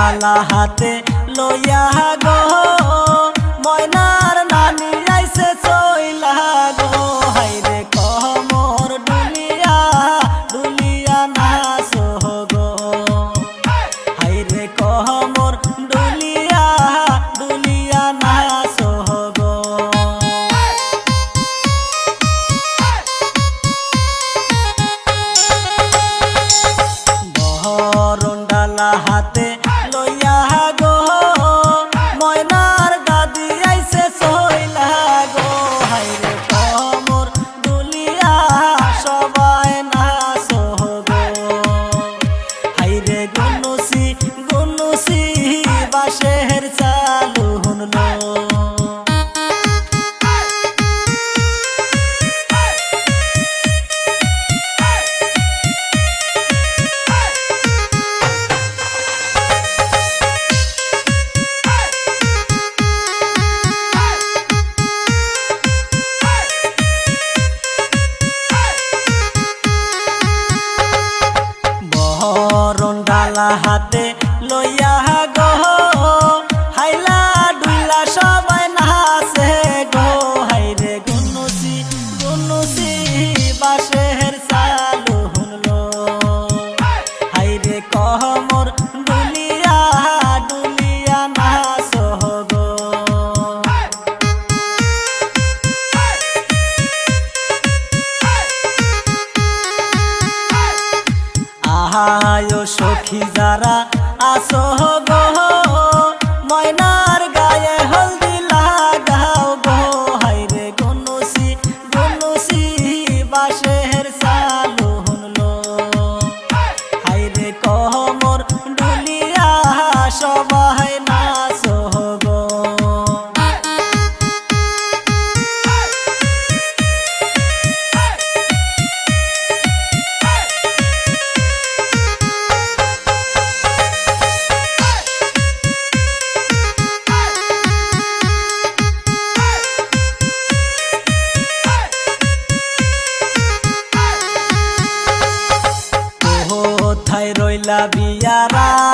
ডালা হাতে লইয়া গো ময়নার নানি আইছে চইলা গো হাইরে কমর ডুলিয়া ডুলিয়া নাচো গো হাইরে কমর ডুলিয়া ডুলিয়া নাচো গো বহরণ ডালা হাতে লইয়া গো ময়নার দাদি আইছে চইলা গো হাইরে কমর দুলিয়া সবাই নাচো গো হাইরে গুনুসি গুনুসি বাঁশের চালু হুনলো বহরণ ডালা হাতে লইয়া গো হাইলা ডুইলা সবাই নাচে গো হাইরে গুনুসি গুনুসি বাঁশের চালু হুনলো হাইরে কমর ডুলিয়া ডুলিয়া নাচো গো আহায়ো সখী যারা আসো গো ময়নার গায়ে হলদি লাগাও গো হাইরে গুনুসি গুনুসি বাঁশের চালু হুনলো হাইরে কমর ডুলিয়া সবাই নাচো গো কোথায় রইলা বিয়ারা